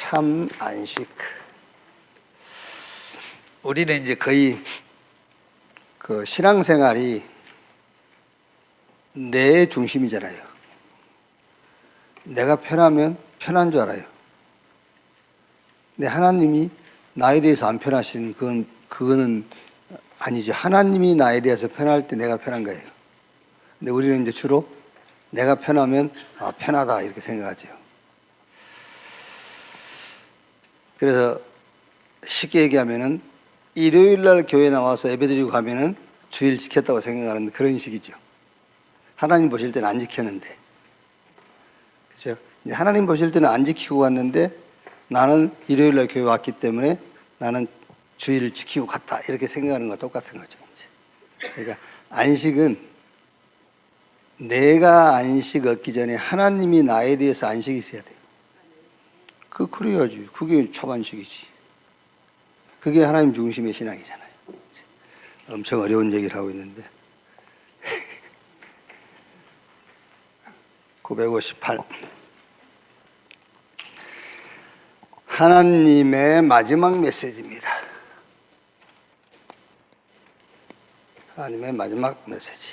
참 안식. 우리는 이제 거의 그 신앙생활이 내 중심이잖아요. 내가 편하면 편한 줄 알아요. 근데 하나님이 나에 대해서 안 편하신 그거는 아니죠. 하나님이 나에 대해서 편할 때 내가 편한 거예요. 근데 우리는 이제 주로 내가 편하면 편하다 이렇게 생각하죠. 그래서 쉽게 얘기하면은 일요일 날 교회 나와서 예배드리고 가면은 주일 지켰다고 생각하는 그런 식이죠. 하나님 보실 때는 안 지켰는데. 그렇죠? 하나님 보실 때는 안 지키고 갔는데 나는 일요일 날 교회 왔기 때문에 나는 주일을 지키고 갔다. 이렇게 생각하는 거와 똑같은 거죠. 그러니까 안식은 내가 안식 얻기 전에 하나님이 나에 대해서 안식이 있어야 돼요. 그래야지. 그게 참 안식이지. 그게 하나님 중심의 신앙이잖아요. 엄청 어려운 얘기를 하고 있는데. 958. 하나님의 마지막 메시지입니다. 하나님의 마지막 메시지.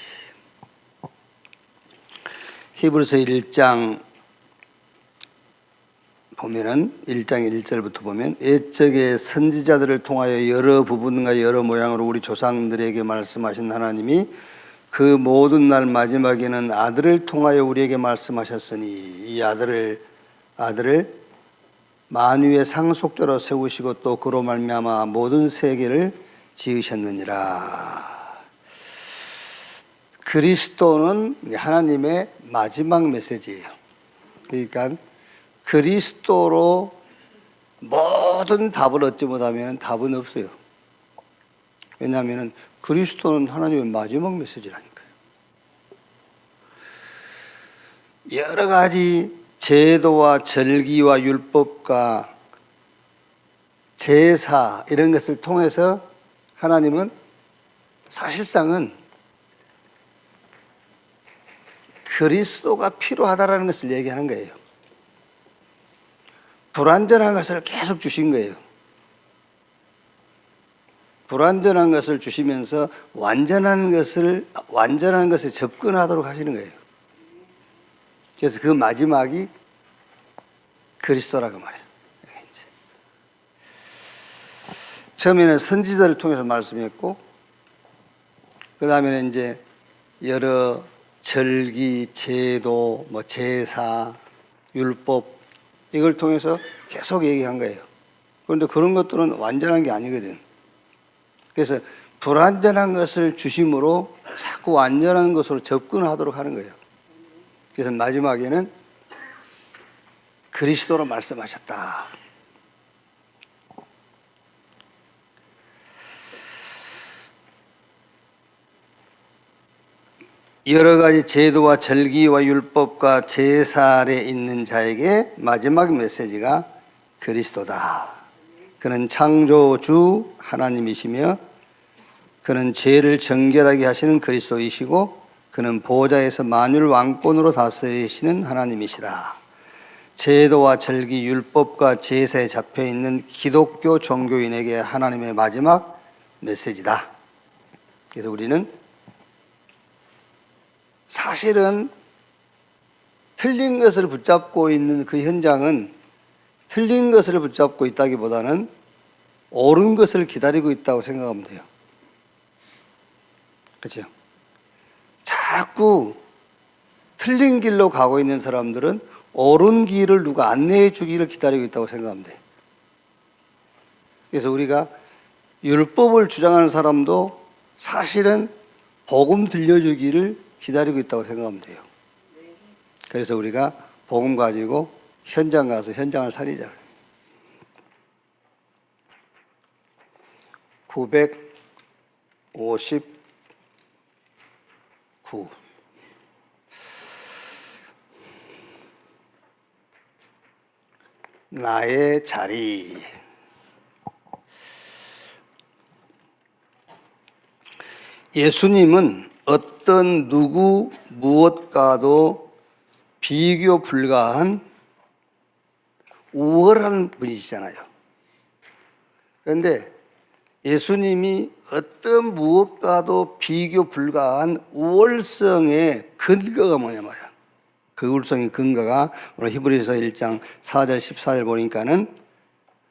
히브리서 1장 보면은 1장 1절부터 보면 옛적의 선지자들을 통하여 여러 부분과 여러 모양으로 우리 조상들에게 말씀하신 하나님이 그 모든 날 마지막에는 아들을 통하여 우리에게 말씀하셨으니 이 아들을 만유의 상속자로 세우시고 또 그로 말미암아 모든 세계를 지으셨느니라. 그리스도는 하나님의 마지막 메시지예요. 그러니까 그리스도로 모든 답을 얻지 못하면 답은 없어요. 왜냐하면 그리스도는 하나님의 마지막 메시지라니까요. 여러 가지 제도와 절기와 율법과 제사 이런 것을 통해서 하나님은 사실상은 그리스도가 필요하다라는 것을 얘기하는 거예요. 불완전한 것을 계속 주신 거예요. 불완전한 것을 주시면서 완전한 것에 접근하도록 하시는 거예요. 그래서 그 마지막이 그리스도라고 말해요. 처음에는 선지자를 통해서 말씀했고, 그 다음에는 이제 여러 절기, 제도, 제사, 율법 이걸 통해서 계속 얘기한 거예요. 그런데 그런 것들은 완전한 게 아니거든. 그래서 불완전한 것을 주심으로 자꾸 완전한 것으로 접근하도록 하는 거예요. 그래서 마지막에는 그리스도로 말씀하셨다. 여러 가지 제도와 절기와 율법과 제사에 있는 자에게 마지막 메시지가 그리스도다. 그는 창조주 하나님이시며 그는 죄를 정결하게 하시는 그리스도이시고 그는 보좌에서 만유를 왕권으로 다스리시는 하나님이시다. 제도와 절기, 율법과 제사에 잡혀있는 기독교 종교인에게 하나님의 마지막 메시지다. 그래서 우리는 사실은 틀린 것을 붙잡고 있는 그 현장은 틀린 것을 붙잡고 있다기보다는 옳은 것을 기다리고 있다고 생각하면 돼요. 그렇죠? 자꾸 틀린 길로 가고 있는 사람들은 옳은 길을 누가 안내해 주기를 기다리고 있다고 생각하면 돼요. 그래서 우리가 율법을 주장하는 사람도 사실은 복음 들려주기를 기다리고 있다고 생각하면 돼요. 그래서 우리가 복음 가지고 현장 가서 현장을 살리자. 959. 나의 자리. 예수님은 어떤 누구 무엇과도 비교 불가한 우월한 분이시잖아요. 그런데 예수님이 어떤 무엇과도 비교 불가한 우월성의 근거가 뭐냐 말이야. 그 우월성의 근거가 오늘 히브리서 1장 4절 14절 보니까는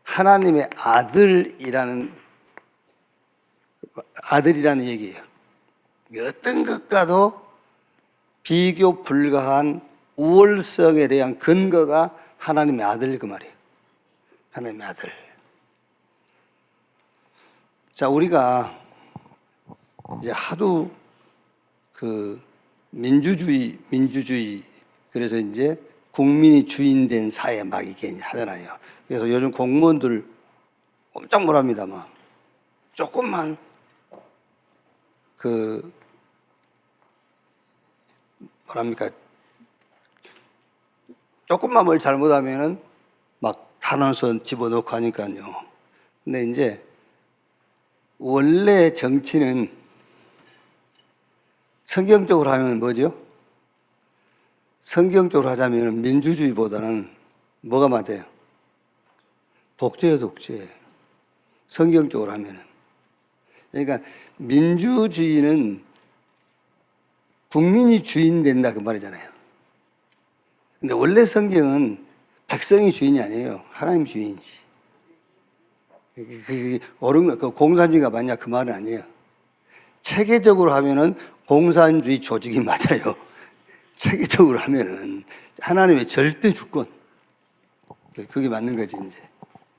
하나님의 아들이라는 얘기예요. 어떤 것과도 비교 불가한 우월성에 대한 근거가 하나님의 아들 그 말이에요. 하나님의 아들. 자, 우리가 이제 하도 그 민주주의 그래서 이제 국민이 주인된 사회 막 이게 하잖아요. 그래서 요즘 공무원들 꼼짝 못 합니다. 막 조금만 그 뭐랍니까? 조금만 뭘 잘못하면은 막 탄원서 집어넣고 하니까요. 근데 이제 원래 정치는 성경적으로 하면 뭐죠? 성경적으로 하자면 민주주의보다는 뭐가 맞아요? 독재예요, 독재. 성경적으로 하면은. 그러니까 민주주의는 국민이 주인 된다 그 말이잖아요. 근데 원래 성경은 백성이 주인이 아니에요. 하나님 주인이지. 그게 옳은 거, 그 공산주의가 맞냐 그 말은 아니에요. 체계적으로 하면은 공산주의 조직이 맞아요. 체계적으로 하면은 하나님의 절대 주권. 그게 맞는 거지, 이제.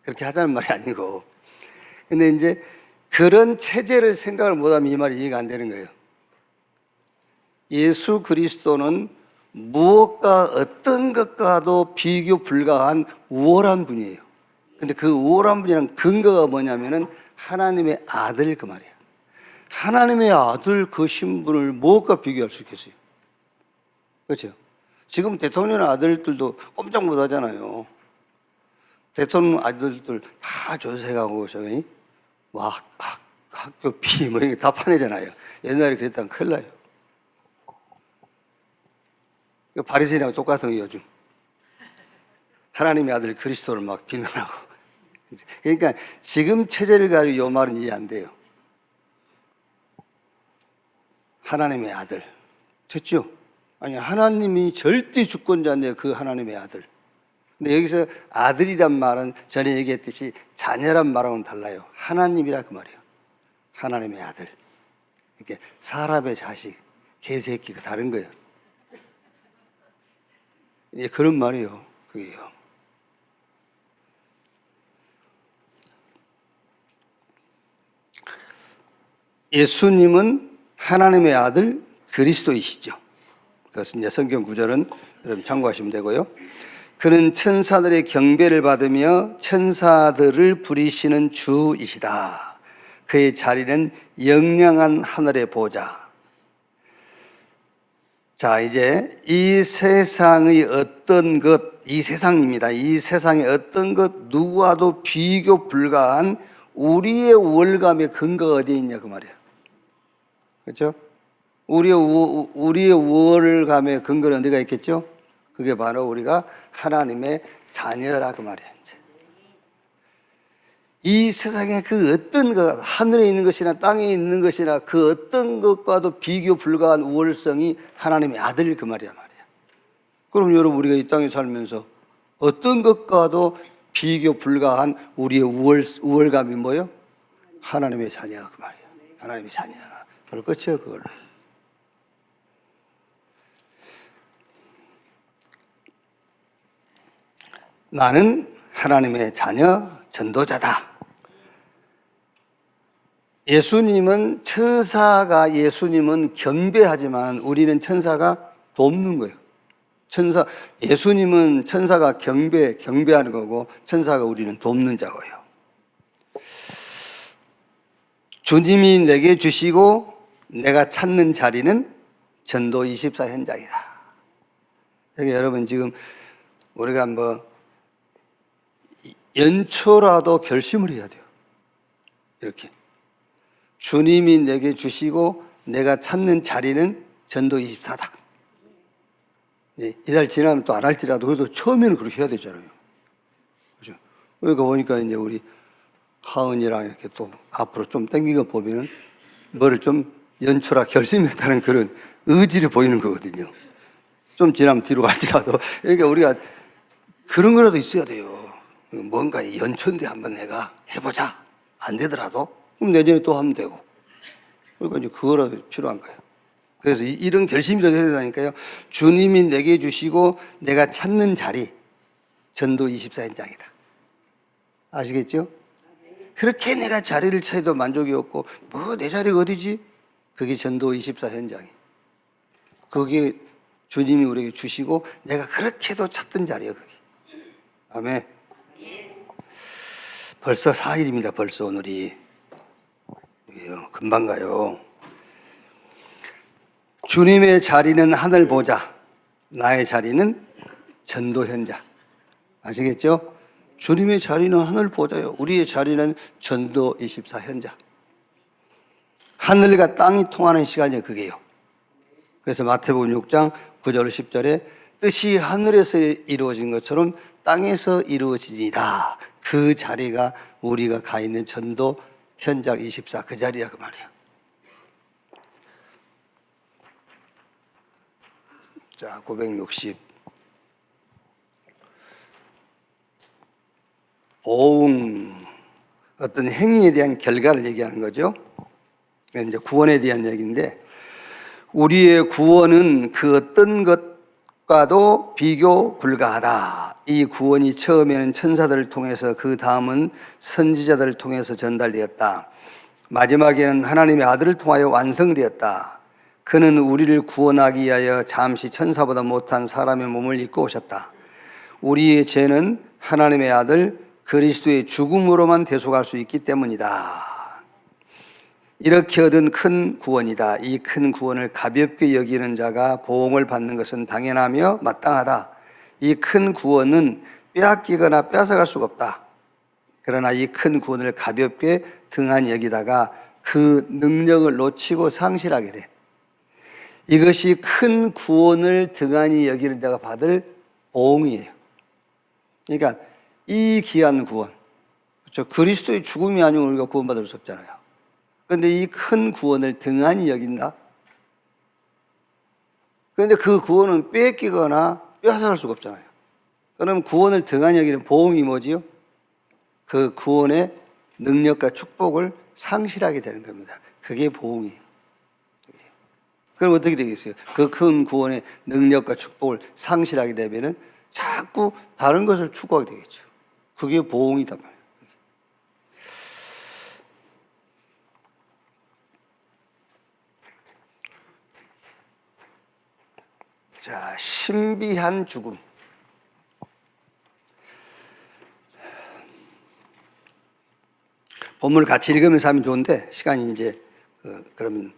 그렇게 하자는 말이 아니고. 근데 이제 그런 체제를 생각을 못하면 이 말이 이해가 안 되는 거예요. 예수 그리스도는 무엇과 어떤 것과도 비교 불가한 우월한 분이에요. 근데 그 우월한 분이란 근거가 뭐냐면은 하나님의 아들 그 말이에요. 하나님의 아들 그 신분을 무엇과 비교할 수 있겠어요? 그렇죠? 지금 대통령 아들들도 꼼짝 못 하잖아요. 대통령 아들들 다 조세가고 저기 뭐 학교비 뭐 이런 게 다 파내잖아요. 옛날에 그랬다면 큰일 나요. 바리새인하고 똑같은 요즘. 하나님의 아들 그리스도를 막 비난하고. 그러니까 지금 체제를 가지고 이 말은 이해 안 돼요. 하나님의 아들. 됐죠? 아니, 하나님이 절대 주권자인데 그 하나님의 아들. 근데 여기서 아들이란 말은 전에 얘기했듯이 자녀란 말하고는 달라요. 하나님이라 그 말이에요. 하나님의 아들. 이렇게 사람의 자식, 개새끼 그 다른 거예요. 예, 그런 말이에요. 그게요. 예수님은 하나님의 아들 그리스도이시죠. 그래서 이제 성경 구절은 여러분 참고하시면 되고요. 그는 천사들의 경배를 받으며 천사들을 부리시는 주이시다. 그의 자리는 영영한 하늘의 보좌. 자, 이제 이 세상의 어떤 것, 이 세상입니다. 이 세상의 어떤 것 누구와도 비교 불가한 우리의 우월감의 근거가 어디에 있냐 그 말이에요. 그렇죠? 우리의 우월감의 근거는 어디가 있겠죠? 그게 바로 우리가 하나님의 자녀라 그 말이에요. 이제. 이 세상에 그 어떤 것, 하늘에 있는 것이나 땅에 있는 것이나 그 어떤 것과도 비교 불가한 우월성이 하나님의 아들 그 말이야. 그럼 여러분 우리가 이 땅에 살면서 어떤 것과도 비교 불가한 우리의 우월감이 뭐예요? 하나님의 자녀 그 말이에요. 하나님의 자녀. 그럴 끝이에요 그걸로. 나는 하나님의 자녀 전도자다. 예수님은 예수님은 경배하지만 우리는 천사가 돕는 거예요. 예수님은 천사가 경배하는 거고 천사가 우리는 돕는 자고요. 주님이 내게 주시고 내가 찾는 자리는 전도 24 현장이다. 여기 여러분 지금 우리가 뭐 연초라도 결심을 해야 돼요. 이렇게. 주님이 내게 주시고 내가 찾는 자리는 전도 24다. 이달 지나면 또 안 할지라도 그래도 처음에는 그렇게 해야 되잖아요. 그러니까 보니까 이제 우리 하은이랑 이렇게 또 앞으로 좀 땡긴 거 보면은 뭐를 좀 연초라 결심했다는 그런 의지를 보이는 거거든요. 좀 지나면 뒤로 갈지라도. 그러니까 우리가 그런 거라도 있어야 돼요. 뭔가 연초인데 한번 내가 해보자. 안 되더라도 그럼 내년에 또 하면 되고. 그러니까 이제 그거라도 필요한 거예요. 그래서 이런 결심이라도 해야 되니까요. 주님이 내게 주시고 내가 찾는 자리, 전도 24 현장이다. 아시겠죠? 그렇게 내가 자리를 찾아도 만족이 없고 뭐 내 자리가 어디지? 그게 전도 24 현장이. 그게 주님이 우리에게 주시고 내가 그렇게도 찾던 자리예요. 그게. 아멘. 벌써 4일입니다. 벌써 오늘이. 금방 가요. 주님의 자리는 하늘 보자. 나의 자리는 전도 현장. 아시겠죠? 주님의 자리는 하늘 보자요. 우리의 자리는 전도 24 현장. 하늘과 땅이 통하는 시간이 그게요. 그래서 마태복음 6장 9절 10절에 뜻이 하늘에서 이루어진 것처럼 땅에서 이루어지니라. 그 자리가 우리가 가 있는 전도 현장 24 그 자리야 그 말이에요. 자, 960 보응 어떤 행위에 대한 결과를 얘기하는 거죠. 이제 구원에 대한 얘기인데 우리의 구원은 그 어떤 것과도 비교 불가하다. 이 구원이 처음에는 천사들을 통해서 그 다음은 선지자들을 통해서 전달되었다. 마지막에는 하나님의 아들을 통하여 완성되었다. 그는 우리를 구원하기 위하여 잠시 천사보다 못한 사람의 몸을 입고 오셨다. 우리의 죄는 하나님의 아들 그리스도의 죽음으로만 대속할 수 있기 때문이다. 이렇게 얻은 큰 구원이다. 이 큰 구원을 가볍게 여기는 자가 보응을 받는 것은 당연하며 마땅하다. 이 큰 구원은 빼앗기거나 뺏어갈 수가 없다. 그러나 이 큰 구원을 가볍게 등한히 여기다가 그 능력을 놓치고 상실하게 돼. 이것이 큰 구원을 등한히 여기는 자가 받을 보응이에요. 그러니까 이 귀한 구원, 그렇죠? 그리스도의 죽음이 아니면 우리가 구원받을 수 없잖아요. 그런데 이 큰 구원을 등한히 여긴다? 그런데 그 구원은 뺏기거나 빼앗아갈 수가 없잖아요. 그럼 구원을 등한히 여기는 보응이 뭐지요? 그 구원의 능력과 축복을 상실하게 되는 겁니다. 그게 보응이에요. 그럼 어떻게 되겠어요? 그 큰 구원의 능력과 축복을 상실하게 되면은 자꾸 다른 것을 추구하게 되겠죠. 그게 보응이단 말이에요. 자, 신비한 죽음. 본문을 같이 읽으면서 하면 좋은데 시간이 이제 그러면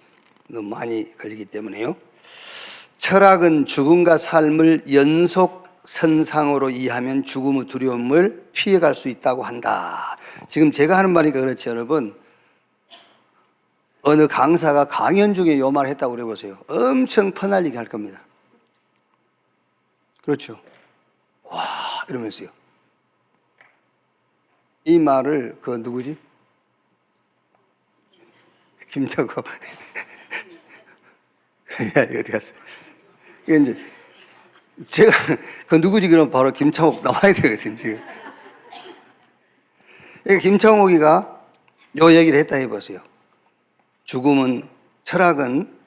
너무 많이 걸리기 때문에요. 철학은 죽음과 삶을 연속 선상으로 이해하면 죽음의 두려움을 피해갈 수 있다고 한다. 지금 제가 하는 말이니까 그렇지 여러분. 어느 강사가 강연 중에 요 말을 했다고 그래 보세요. 엄청 퍼날리게 할 겁니다. 그렇죠. 와 이러면서요. 이 말을 그 누구지? 김창호. 어디 갔어? 이게 이제 제가 그 누구지 그럼 바로 김창옥 나와야 되거든 지금. 김창옥이가 요 얘기를 했다 해보세요. 죽음은 철학은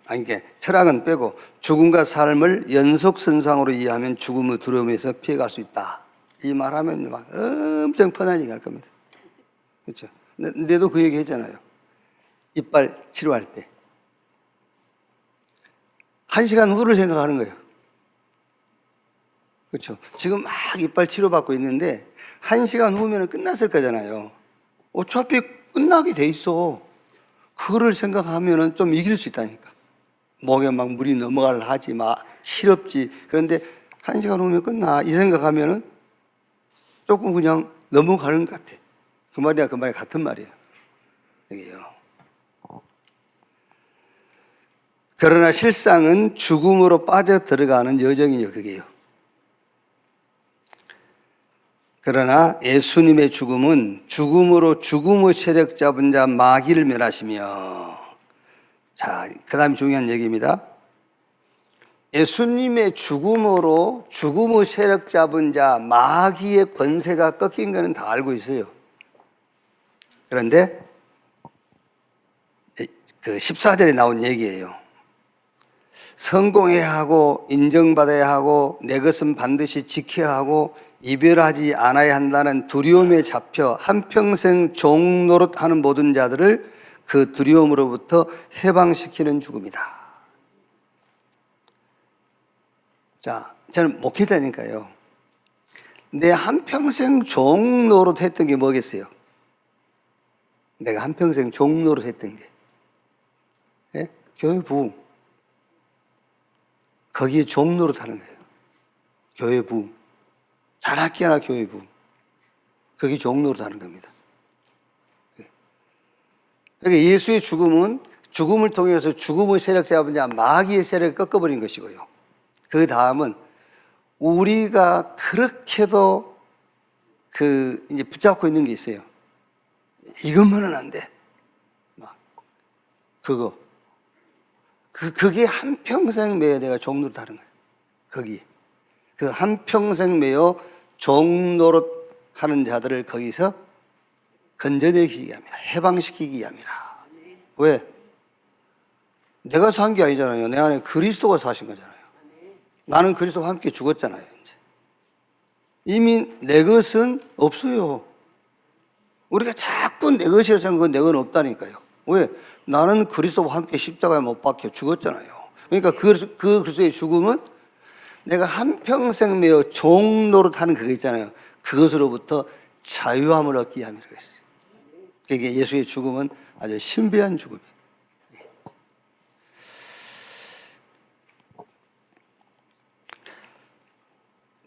빼고 죽음과 삶을 연속선상으로 이해하면 죽음의 두려움에서 피해갈 수 있다. 이 말하면 막 엄청 퍼날리게 할 겁니다. 그렇죠? 내도 그 얘기 했잖아요. 이빨 치료할 때 1시간 후를 생각하는 거예요. 그렇죠? 지금 막 이빨 치료받고 있는데 1시간 후면 끝났을 거잖아요. 어차피 끝나게 돼 있어. 그거를 생각하면 좀 이길 수 있다니까. 목에 막 물이 넘어가려 하지 마. 시렵지. 그런데 1시간 후면 끝나. 이 생각하면 조금 그냥 넘어가는 것 같아. 그 말이야, 그 말이 같은 말이에요. 이게요. 그러나 실상은 죽음으로 빠져 들어가는 여정이요, 그게요. 그러나 예수님의 죽음은 죽음으로 죽음의 세력 잡은 자 마귀를 멸하시며, 자, 그 다음에 중요한 얘기입니다. 예수님의 죽음으로 죽음의 세력 잡은 자 마귀의 권세가 꺾인 것은 다 알고 있어요. 그런데 그 14절에 나온 얘기예요. 성공해야 하고 인정받아야 하고 내 것은 반드시 지켜야 하고 이별하지 않아야 한다는 두려움에 잡혀 한평생 종 노릇하는 모든 자들을 그 두려움으로부터 해방시키는 죽음이다. 자, 저는 목회자니까요. 내 한평생 종 노릇했던 게 뭐겠어요? 내가 한평생 종 노릇했던 게, 예? 교회 부흥. 거기에 종 노릇하는 거예요. 교회 부흥. 자나깨나 교회 부흥. 거기 종 노릇하는 겁니다. 그러니까 예수의 죽음은 죽음을 통해서 죽음의 세력 잡은 자 마귀의 세력을 꺾어버린 것이고요. 그 다음은 우리가 그렇게도 이제 붙잡고 있는 게 있어요. 이것만은 안 돼. 그게 한평생 매여 내가 종 노릇하는 거예요. 거기. 그 한평생 매여 종 노릇하는 자들을 거기서 건져내기 위함이라, 해방시키기 위함이라. 왜? 내가 산 게 아니잖아요. 내 안에 그리스도가 사신 거잖아요. 나는 그리스도와 함께 죽었잖아요. 이제. 이미 내 것은 없어요. 우리가 자꾸 내 것이라고 생각하면 내 건 없다니까요. 왜? 나는 그리스도와 함께 십자가에 못 박혀 죽었잖아요. 그러니까 그 그리스도의 죽음은 내가 한평생 매여 종 노릇하는 그거 있잖아요. 그것으로부터 자유함을 얻기 위함이라고 했어요. 그게 예수의 죽음은 아주 신비한 죽음이에요.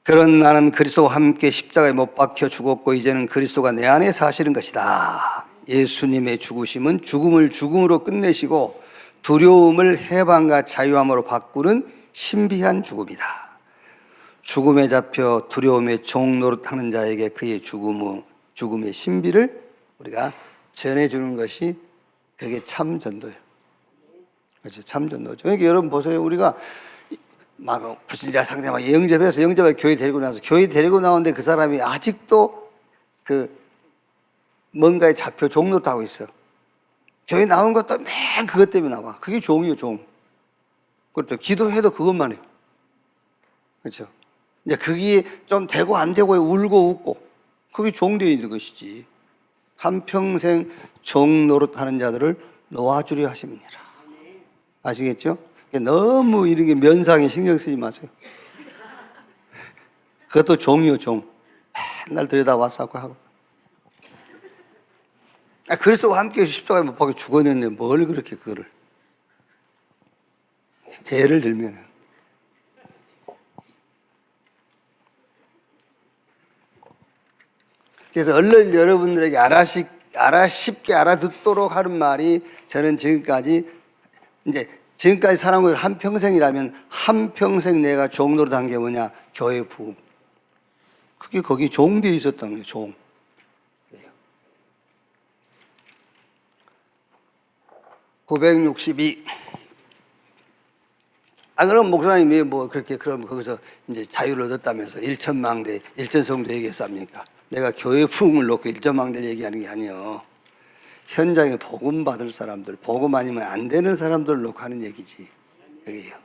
그런 나는 그리스도와 함께 십자가에 못 박혀 죽었고 이제는 그리스도가 내 안에 사시는 것이다. 예수님의 죽으심은 죽음을 죽음으로 끝내시고 두려움을 해방과 자유함으로 바꾸는 신비한 죽음이다. 죽음에 잡혀 두려움의 종 노릇하는 자에게 그의 죽음의 신비를 우리가 전해주는 것이 그게 참 전도예요. 그렇죠? 참 전도죠. 그러니까 여러분 보세요. 우리가 막 불신자 상대 막 영접해서 교회 데리고 나서 교회 데리고 나오는데 그 사람이 아직도 뭔가에 잡혀 종 노릇하고 있어. 교회 나온 것도 맨 그것 때문에 나와. 그게 종이에요, 종. 그렇죠. 기도해도 그것만 해요. 그렇죠. 이제 그게 좀 되고 안 되고 울고 웃고 그게 종되어 있는 것이지. 한평생 종 노릇하는 자들을 놓아주려 하심이니라. 아시겠죠? 너무 이런 게 면상에 신경 쓰지 마세요. 그것도 종이요, 종. 맨날 들여다봤었고 하고. 그리스도와 함께 십자가에 못 박혀 죽었는데 뭘 그렇게 그거를. 예를 들면은. 그래서 얼른 여러분들에게 쉽게 알아듣도록 하는 말이 저는 지금까지 살아온 걸 한평생이라면 한평생 내가 종 노릇한 게 뭐냐? 교회 부흥. 그게 거기 종되어 있었던 거예요, 종. (962) 그럼 목사님이 그럼 거기서 이제 자유를 얻었다면서 1천망대, 1천성도 얘기했습니까? 내가 교회 부흥을 놓고 1천망대를 얘기하는 게 아니에요. 현장에 복음 받을 사람들, 복음 아니면 안 되는 사람들을 놓고 하는 얘기지. 그게요.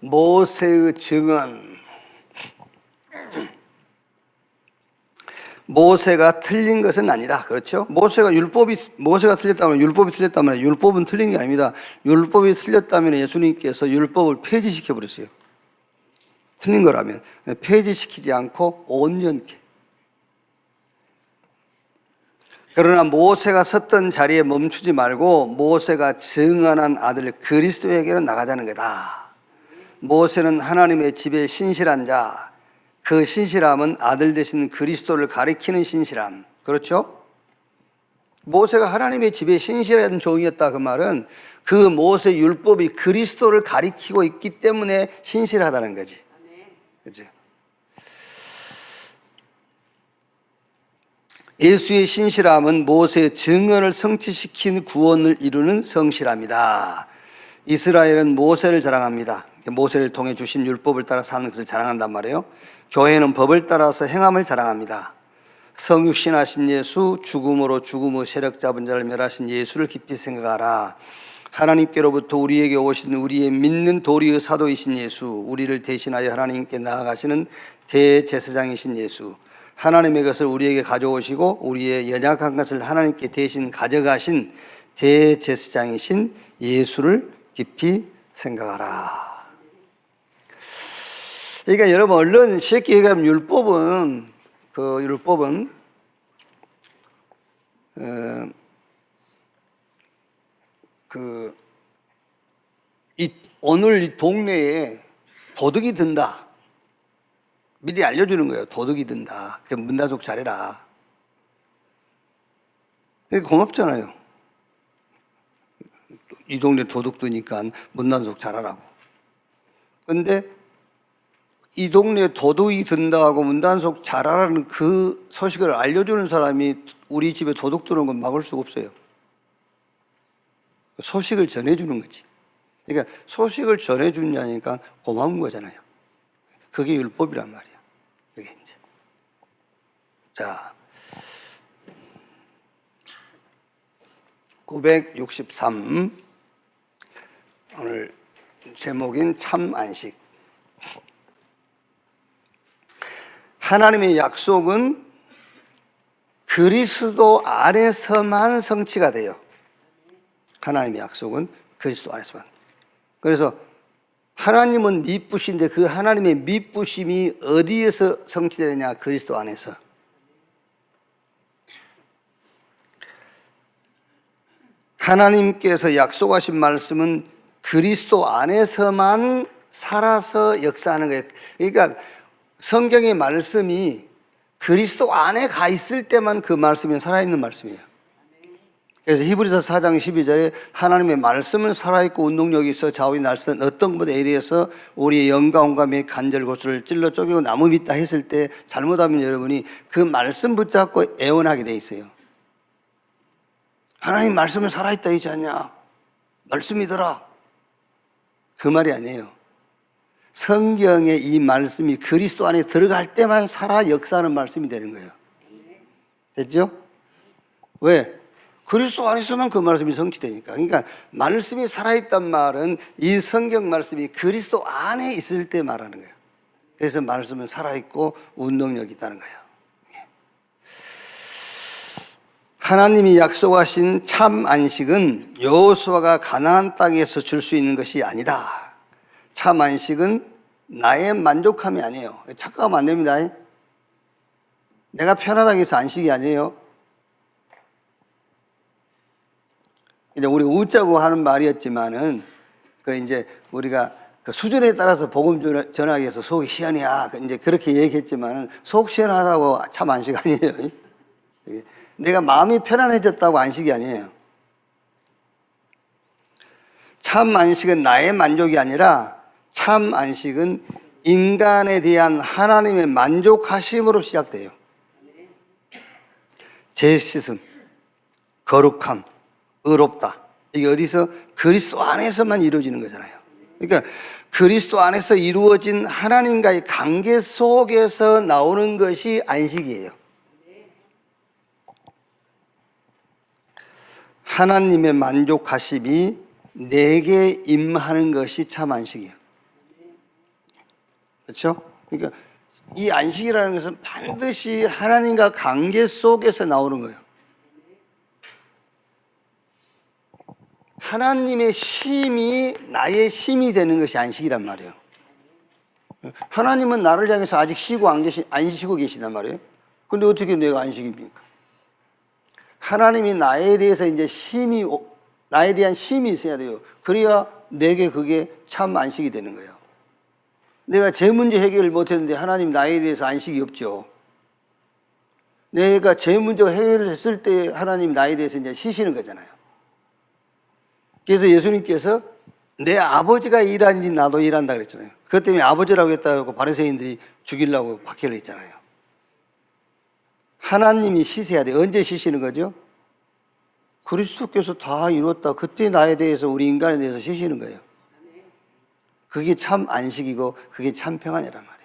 모세의 증언. 모세가 틀린 것은 아니다. 그렇죠? 모세가 틀렸다면 율법이 틀렸다면 율법은 틀린 게 아닙니다. 율법이 틀렸다면 예수님께서 율법을 폐지시켜 버렸어요. 틀린 거라면 폐지시키지 않고 온전케. 그러나 모세가 섰던 자리에 멈추지 말고 모세가 증언한 아들 그리스도에게로 나가자는 거다. 모세는 하나님의 집에 신실한 자, 그 신실함은 아들 되신 그리스도를 가리키는 신실함. 그렇죠? 모세가 하나님의 집에 신실한 종이었다 그 말은 그 모세 율법이 그리스도를 가리키고 있기 때문에 신실하다는 거지. 그죠? 예수의 신실함은 모세의 증언을 성취시킨 구원을 이루는 성실함이다. 이스라엘은 모세를 자랑합니다. 모세를 통해 주신 율법을 따라 사는 것을 자랑한단 말이에요. 교회는 법을 따라서 행함을 자랑합니다. 성육신하신 예수, 죽음으로 죽음의 세력 잡은 자를 멸하신 예수를 깊이 생각하라. 하나님께로부터 우리에게 오신 우리의 믿는 도리의 사도이신 예수, 우리를 대신하여 하나님께 나아가시는 대제사장이신 예수, 하나님의 것을 우리에게 가져오시고 우리의 연약한 것을 하나님께 대신 가져가신 대제사장이신 예수를 깊이 생각하라. 그러니까 여러분, 얼른 쉽게 얘기하면 율법은 오늘 이 동네에 도둑이 든다. 미리 알려주는 거예요. 도둑이 든다. 그럼 문단속 잘해라. 그게 고맙잖아요. 이 동네 도둑 드니까 문단속 잘하라고. 근데 이 동네에 도둑이 든다고 문단속 잘하라는 그 소식을 알려주는 사람이 우리 집에 도둑 들어오는 건 막을 수가 없어요. 소식을 전해주는 거지. 그러니까 소식을 전해주냐니까 고마운 거잖아요. 그게 율법이란 말이야. 그게 이제. 자, 963. 오늘 제목인 참 안식. 하나님의 약속은 그리스도 안에서만 성취가 돼요. 하나님의 약속은 그리스도 안에서만. 그래서 하나님은 미쁘신데 그 하나님의 미쁘심이 어디에서 성취되느냐? 그리스도 안에서. 하나님께서 약속하신 말씀은 그리스도 안에서만 살아서 역사하는 거예요. 그러니까 성경의 말씀이 그리스도 안에 가 있을 때만 그 말씀이 살아있는 말씀이에요. 그래서 히브리서 4장 12절에 하나님의 말씀은 살아있고 운동력이 있어 좌우에 날선 어떤 것보다 예리해서 우리의 영가온과 및 관절 고수를 찔러 쪼개고 나무 밑다 했을 때 잘못하면 여러분이 그 말씀 붙잡고 애원하게 돼 있어요. 하나님 말씀은 살아있다 하지 않냐? 말씀이더라. 그 말이 아니에요. 성경의 이 말씀이 그리스도 안에 들어갈 때만 살아 역사하는 말씀이 되는 거예요. 됐죠? 왜? 그리스도 안에서만 그 말씀이 성취되니까. 그러니까 말씀이 살아있단 말은 이 성경 말씀이 그리스도 안에 있을 때 말하는 거예요. 그래서 말씀은 살아있고 운동력이 있다는 거예요. 하나님이 약속하신 참 안식은 여호수아가 가나안 땅에서 줄 수 있는 것이 아니다. 참 안식은 나의 만족함이 아니에요. 착각하면 안 됩니다. 내가 편안하게 해서 안식이 아니에요. 이제 우리가 웃자고 하는 말이었지만은 그 이제 우리가 그 수준에 따라서 복음 전하기 위해서 속이 시원해야 이제 그렇게 얘기했지만은 속 시원하다고 참 안식 아니에요. 내가 마음이 편안해졌다고 안식이 아니에요. 참 안식은 나의 만족이 아니라 참 안식은 인간에 대한 하나님의 만족하심으로 시작돼요. 재씻음, 거룩함, 의롭다. 이게 어디서? 그리스도 안에서만 이루어지는 거잖아요. 그러니까 그리스도 안에서 이루어진 하나님과의 관계 속에서 나오는 것이 안식이에요. 하나님의 만족하심이 내게 임하는 것이 참 안식이에요. 그렇죠? 그러니까 이 안식이라는 것은 반드시 하나님과 관계 속에서 나오는 거예요. 하나님의 쉼이 나의 쉼이 되는 것이 안식이란 말이에요. 하나님은 나를 향해서 아직 쉬고 안 쉬고 계시단 말이에요. 근데 어떻게 내가 안식입니까? 하나님이 나에 대해서 이제 나에 대한 쉼이 있어야 돼요. 그래야 내게 그게 참 안식이 되는 거예요. 내가 제 문제 해결을 못했는데 하나님 나에 대해서 안식이 없죠. 내가 제 문제가 해결했을 때 하나님 나에 대해서 이제 쉬시는 거잖아요. 그래서 예수님께서 내 아버지가 일하는지 나도 일한다 그랬잖아요. 그것 때문에 아버지라고 했다고 바리새인들이 죽이려고 박해를 했잖아요. 하나님이 쉬셔야 돼. 언제 쉬시는 거죠? 그리스도께서 다 이뤘다. 그때 나에 대해서, 우리 인간에 대해서 쉬시는 거예요. 그게 참 안식이고 그게 참 평안이란 말이에요.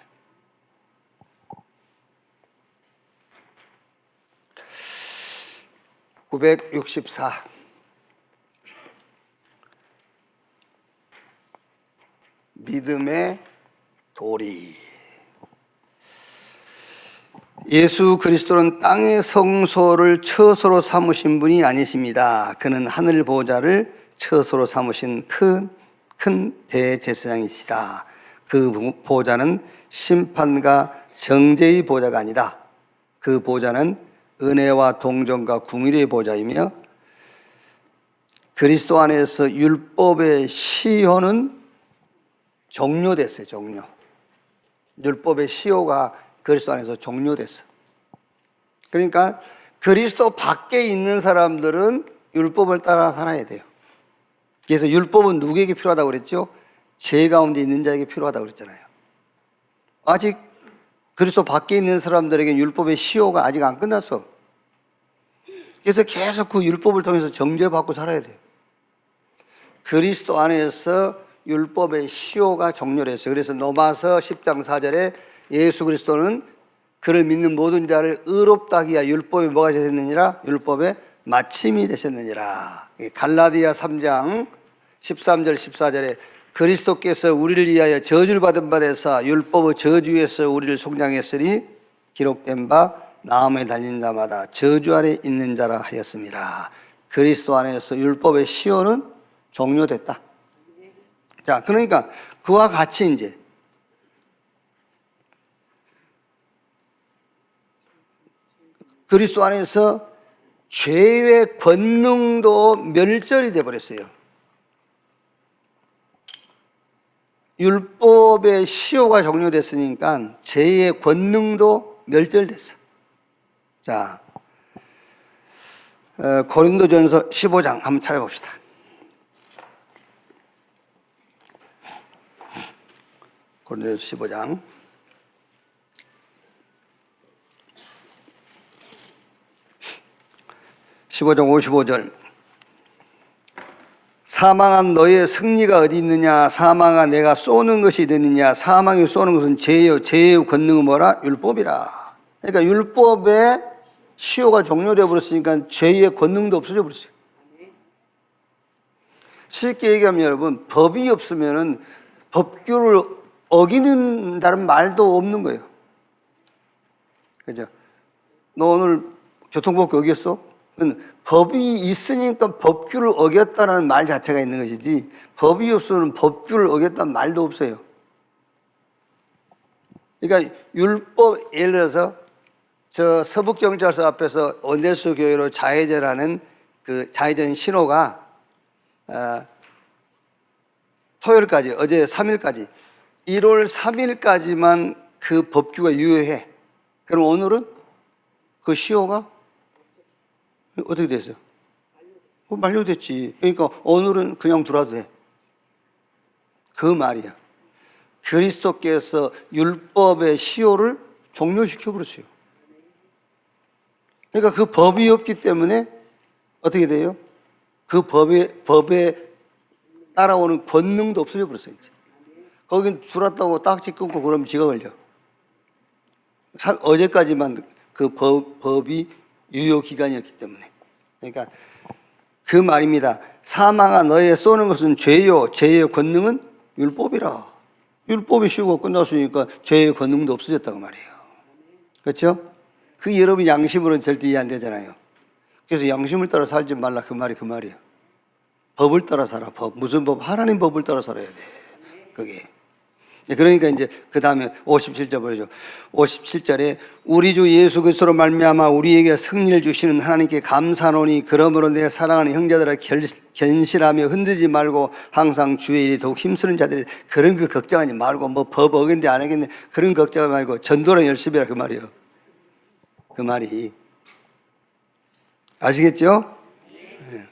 (964) 믿음의 도리. 예수 그리스도는 땅의 성소를 처소로 삼으신 분이 아니십니다. 그는 하늘 보좌를 처소로 삼으신 큰 대제사장이시다. 그 보좌는 심판과 정죄의 보좌가 아니다. 그 보좌는 은혜와 동정과 궁일의 보좌이며 그리스도 안에서 율법의 시효는 종료됐어요. 종료. 율법의 시효가 그리스도 안에서 종료됐어. 그러니까 그리스도 밖에 있는 사람들은 율법을 따라 살아야 돼요. 그래서 율법은 누구에게 필요하다고 그랬죠? 죄 가운데 있는 자에게 필요하다고 그랬잖아요. 아직 그리스도 밖에 있는 사람들에게 율법의 시효가 아직 안 끝났어. 그래서 계속 그 율법을 통해서 정죄받고 살아야 돼요. 그리스도 안에서 율법의 시효가 종료됐어요. 그래서 로마서 10장 4절에 예수 그리스도는 그를 믿는 모든 자를 의롭다 하기야 율법에 뭐가 되셨느니라? 율법의 마침이 되셨느니라. 갈라디아 3장 13절 14절에 그리스도께서 우리를 위하여 저주를 받은 바 되사 율법의 저주에서 우리를 속량했으니 기록된 바 나음에 달린 자마다 저주 아래 있는 자라 하였습니다. 그리스도 안에서 율법의 시효는 종료됐다. 자, 그러니까 그와 같이 이제 그리스도 안에서 죄의 권능도 멸절이 되어버렸어요. 율법의 시효가 종료됐으니까 죄의 권능도 멸절됐어. 자, 고린도전서 15장 한번 찾아봅시다. 고린도전서 15장 15장 55절. 사망한 너의 승리가 어디 있느냐? 사망아 내가 쏘는 것이 되느냐? 사망이 쏘는 것은 죄요. 죄의 권능은 뭐라? 율법이라. 그러니까 율법의 시효가 종료되어 버렸으니까 죄의 권능도 없어져 버렸어요. 쉽게 얘기하면 여러분, 법이 없으면은 법규를 어기는다는 말도 없는 거예요. 그죠? 너 오늘 교통법규 어겼어? 법이 있으니까 법규를 어겼다는 말 자체가 있는 것이지, 법이 없으면 법규를 어겼다는 말도 없어요. 그러니까 율법, 예를 들어서 저 서북경찰서 앞에서 원대수 교회로 좌회전하는 그 좌회전 신호가 토요일까지, 어제 3일까지 1월 3일까지만 그 법규가 유효해. 그럼 오늘은 그 시효가 어떻게 됐어요? 만료됐지. 그러니까 오늘은 그냥 들어도 돼. 그 말이야. 그리스도께서 율법의 시효를 종료시켜 버렸어요. 그러니까 그 법이 없기 때문에 어떻게 돼요? 그 법에 따라오는 권능도 없어져 버렸어요. 이제. 거긴 들어왔다고 딱지 끊고 그러면 지가 걸려. 어제까지만 그 법이 유효 기간이었기 때문에. 그러니까 그 말입니다. 사망아 너의 쏘는 것은 죄요. 죄의 권능은 율법이라. 율법이 시효가 끝났으니까 죄의 권능도 없어졌다고 말이에요. 그렇죠? 그 여러분 양심으로는 절대 이해 안 되잖아요. 그래서 양심을 따라 살지 말라 그 말이 그 말이에요. 법을 따라 살아. 법. 무슨 법? 하나님 법을 따라 살아야 돼. 그게. 그러니까 이제 그 다음에 57절 보여줘. 57절에 우리 주 예수 그리스도로 말미암아 우리에게 승리를 주시는 하나님께 감사노니 그러므로 내 사랑하는 형제들아 견실하며 흔들지 말고 항상 주의 일이 더욱 힘쓰는 자들이 그런 거 걱정하지 말고 뭐 법 어긴데 안 하겠네 그런 걱정하지 말고 전도랑 열심히 해라 그 말이에요. 그 말이. 아시겠죠? 네.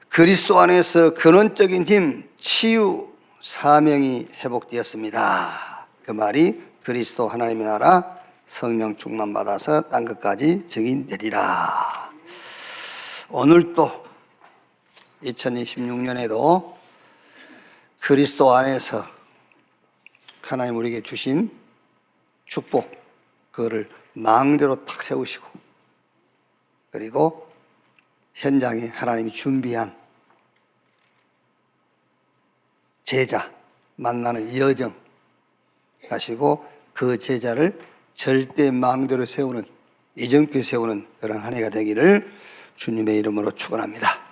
그리스도 안에서 근원적인 힘, 치유, 사명이 회복되었습니다. 그 말이 그리스도 하나님의 나라 성령 충만 받아서 땅 끝까지 증인되리라. 오늘도 2026년에도 그리스도 안에서 하나님 우리에게 주신 축복, 그거를 마음대로 탁 세우시고, 그리고 현장에 하나님이 준비한 제자 만나는 여정 가시고, 그 제자를 절대 마음대로 세우는, 이정표 세우는 그런 한 해가 되기를 주님의 이름으로 축원합니다.